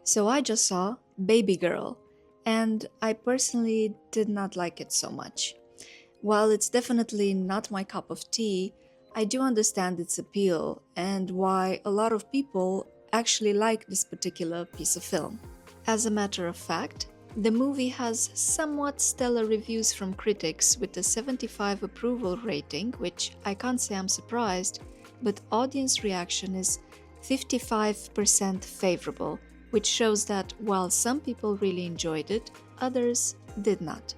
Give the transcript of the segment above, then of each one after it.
So I just saw Babygirl, and I personally did not like it so much. While it's definitely not my cup of tea, I do understand its appeal and why a lot of people actually like this particular piece of film. As a matter of fact, the movie has somewhat stellar reviews from critics with a 75 approval rating, which I can't say I'm surprised, but audience reaction is 55% favorable, which shows that while some people really enjoyed it, others did not.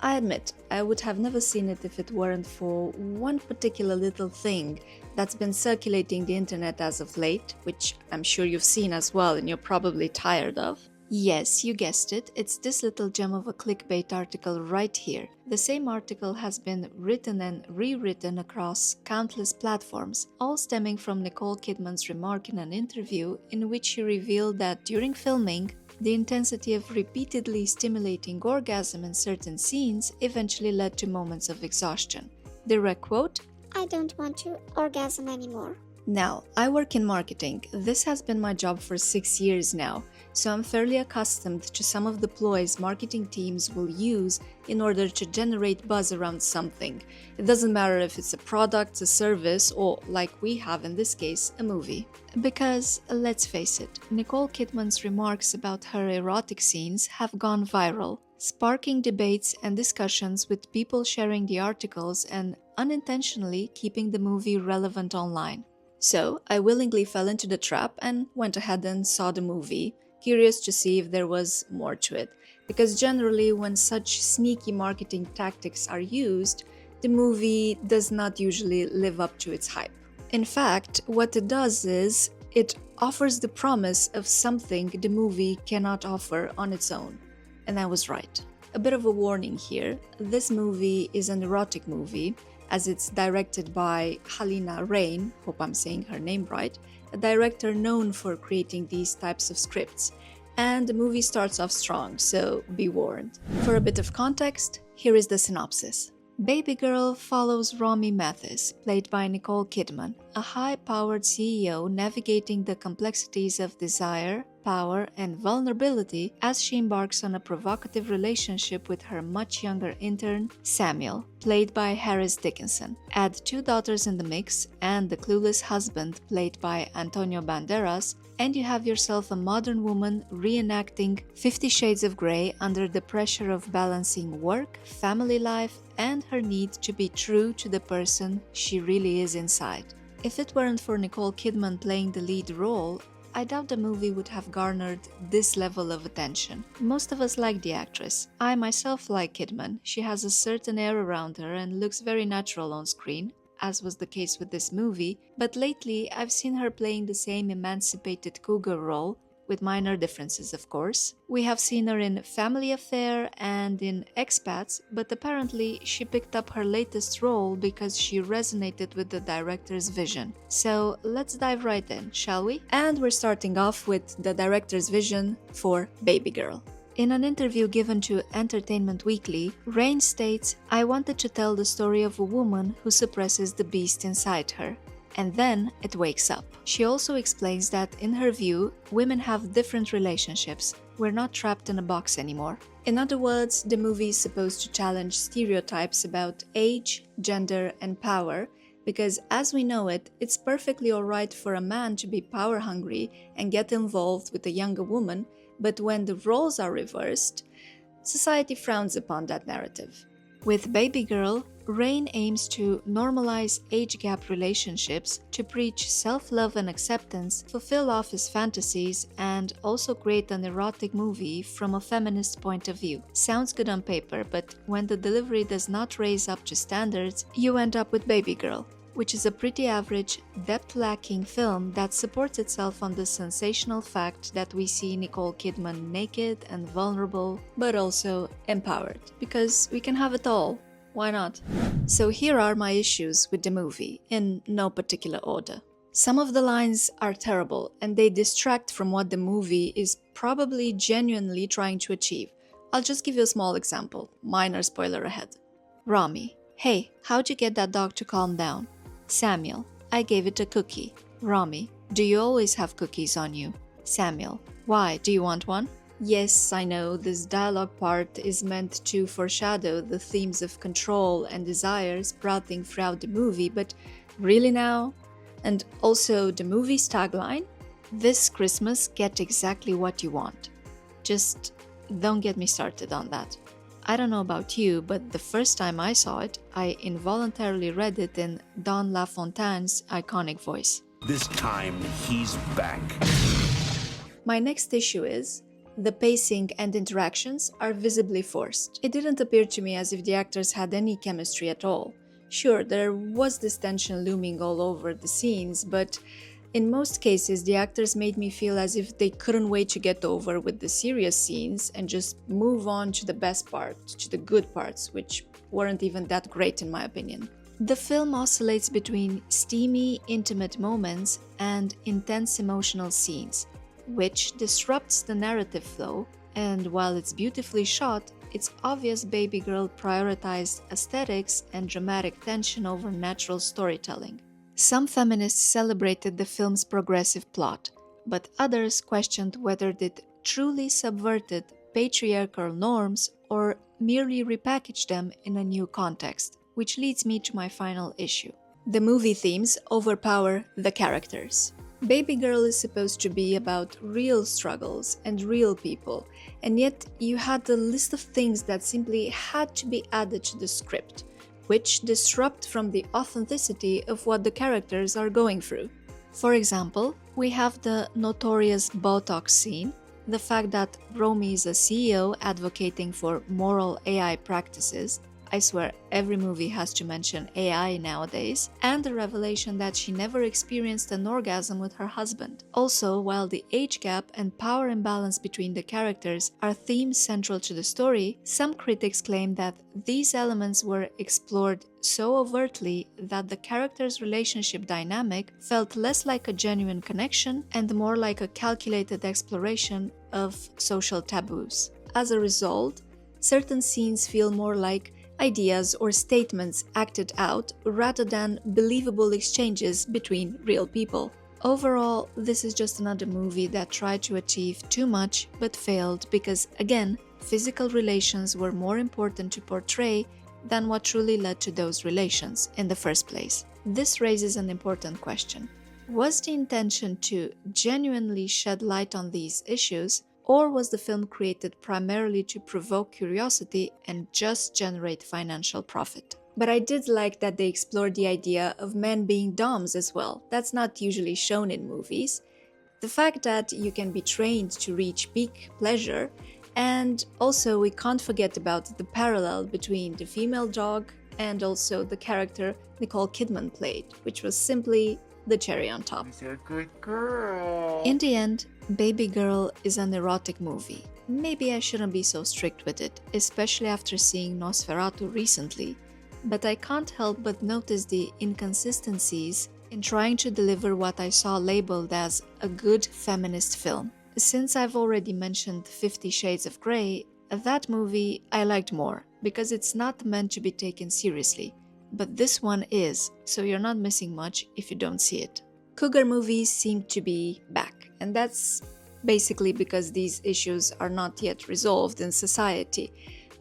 I admit, I would have never seen it if it weren't for one particular little thing that's been circulating the internet as of late, which I'm sure you've seen as well and you're probably tired of. Yes, you guessed it, it's this little gem of a clickbait article right here. The same article has been written and rewritten across countless platforms, all stemming from Nicole Kidman's remark in an interview in which she revealed that during filming, the intensity of repeatedly stimulating orgasm in certain scenes eventually led to moments of exhaustion. Direct quote, I don't want to orgasm anymore. Now, I work in marketing. This has been my job for 6 years now, so I'm fairly accustomed to some of the ploys marketing teams will use in order to generate buzz around something. It doesn't matter if it's a product, a service, or, like we have in this case, a movie. Because, let's face it, Nicole Kidman's remarks about her erotic scenes have gone viral, sparking debates and discussions with people sharing the articles and unintentionally keeping the movie relevant online. So, I willingly fell into the trap and went ahead and saw the movie, curious to see if there was more to it. Because generally, when such sneaky marketing tactics are used, the movie does not usually live up to its hype. In fact, what it does is, it offers the promise of something the movie cannot offer on its own. And I was right. A bit of a warning here, this movie is an erotic movie, as it's directed by Halina Reijn, hope I'm saying her name right, a director known for creating these types of scripts. And the movie starts off strong, so be warned. For a bit of context, here is the synopsis. Babygirl follows Remy Mathis, played by Nicole Kidman, a high-powered CEO navigating the complexities of desire, power, and vulnerability as she embarks on a provocative relationship with her much younger intern, Samuel, played by Harris Dickinson. Add 2 daughters in the mix and the clueless husband, played by Antonio Banderas, and you have yourself a modern woman reenacting 50 Shades of Grey under the pressure of balancing work, family life, and her need to be true to the person she really is inside. If it weren't for Nicole Kidman playing the lead role, I doubt the movie would have garnered this level of attention. Most of us like the actress. I myself like Kidman. She has a certain air around her and looks very natural on screen, as was the case with this movie, but lately I've seen her playing the same emancipated Cougar role, with minor differences of course. We have seen her in Family Affair and in Expats, but apparently she picked up her latest role because she resonated with the director's vision. So let's dive right in, shall we? And we're starting off with the director's vision for Babygirl. In an interview given to Entertainment Weekly, Reijn states, I wanted to tell the story of a woman who suppresses the beast inside her. And then it wakes up. She also explains that, in her view, women have different relationships. We're not trapped in a box anymore. In other words, the movie is supposed to challenge stereotypes about age, gender, and power, because as we know it, it's perfectly alright for a man to be power hungry and get involved with a younger woman, but when the roles are reversed, society frowns upon that narrative. With Babygirl, Reijn aims to normalize age gap relationships, to preach self-love and acceptance, fulfill office fantasies, and also create an erotic movie from a feminist point of view. Sounds good on paper, but when the delivery does not raise up to standards, you end up with Babygirl, which is a pretty average, depth-lacking film that supports itself on the sensational fact that we see Nicole Kidman naked and vulnerable, but also empowered. Because we can have it all. Why not? So here are my issues with the movie, in no particular order. Some of the lines are terrible, and they distract from what the movie is probably genuinely trying to achieve. I'll just give you a small example, minor spoiler ahead. Ramy, hey, how'd you get that dog to calm down? Samuel, I gave it a cookie. Ramy, do you always have cookies on you? Samuel: Why, do you want one? Yes, I know, this dialogue part is meant to foreshadow the themes of control and desire sprouting throughout the movie, but really now? And also the movie's tagline: This Christmas, get exactly what you want. Just don't get me started on that. I don't know about you, but the first time I saw it, I involuntarily read it in Don LaFontaine's iconic voice. This time, he's back. My next issue is the pacing and interactions are visibly forced. It didn't appear to me as if the actors had any chemistry at all. Sure, there was this tension looming all over the scenes, but in most cases, the actors made me feel as if they couldn't wait to get over with the serious scenes and just move on to the best part, to the good parts, which weren't even that great in my opinion. The film oscillates between steamy, intimate moments and intense emotional scenes, which disrupts the narrative flow, and while it's beautifully shot, it's obvious Babygirl prioritized aesthetics and dramatic tension over natural storytelling. Some feminists celebrated the film's progressive plot, but others questioned whether it truly subverted patriarchal norms or merely repackaged them in a new context, which leads me to my final issue. The movie themes overpower the characters. Babygirl is supposed to be about real struggles and real people, and yet you had a list of things that simply had to be added to the script, which disrupt from the authenticity of what the characters are going through. For example, we have the notorious Botox scene, the fact that Remy is a CEO advocating for moral AI practices. I swear every movie has to mention AI nowadays, and the revelation that she never experienced an orgasm with her husband. Also, while the age gap and power imbalance between the characters are themes central to the story, some critics claim that these elements were explored so overtly that the characters' relationship dynamic felt less like a genuine connection and more like a calculated exploration of social taboos. As a result, certain scenes feel more like ideas or statements acted out rather than believable exchanges between real people. Overall, this is just another movie that tried to achieve too much but failed because, again, physical relations were more important to portray than what truly led to those relations in the first place. This raises an important question. Was the intention to genuinely shed light on these issues, or was the film created primarily to provoke curiosity and just generate financial profit? But I did like that they explored the idea of men being doms as well. That's not usually shown in movies. The fact that you can be trained to reach peak pleasure, and also we can't forget about the parallel between the female dog and also the character Nicole Kidman played, which was simply the cherry on top. She's a good girl. In the end, Babygirl is an erotic movie. Maybe I shouldn't be so strict with it, especially after seeing Nosferatu recently, but I can't help but notice the inconsistencies in trying to deliver what I saw labeled as a good feminist film. Since I've already mentioned 50 Shades of Grey, that movie I liked more, because it's not meant to be taken seriously. But this one is, so you're not missing much if you don't see it. Cougar movies seem to be back, and that's basically because these issues are not yet resolved in society.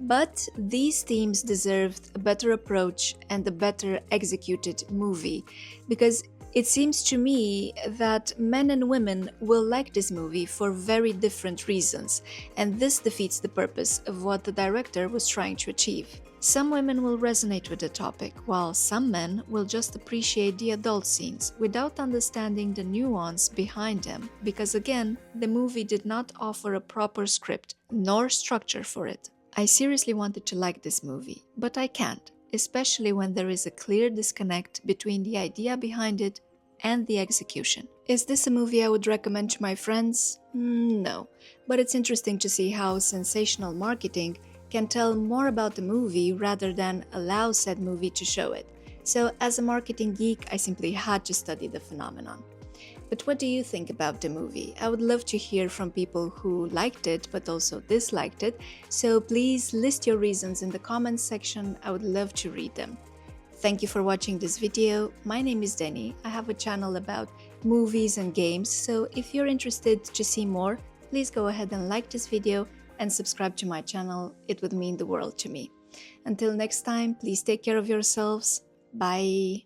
But these themes deserved a better approach and a better executed movie, because it seems to me that men and women will like this movie for very different reasons, and this defeats the purpose of what the director was trying to achieve. Some women will resonate with the topic, while some men will just appreciate the adult scenes without understanding the nuance behind them, because again, the movie did not offer a proper script nor structure for it. I seriously wanted to like this movie, but I can't, especially when there is a clear disconnect between the idea behind it and the execution. Is this a movie I would recommend to my friends? No, but it's interesting to see how sensational marketing can tell more about the movie rather than allow said movie to show it. So as a marketing geek, I simply had to study the phenomenon. But what do you think about the movie? I would love to hear from people who liked it but also disliked it, so please list your reasons in the comments section. I would love to read them. Thank you for watching this video. My name is Denny. I have a channel about movies, and games. So if you're interested to see more, please go ahead and like this video and subscribe to my channel. It would mean the world to me. Until next time, please take care of yourselves. Bye.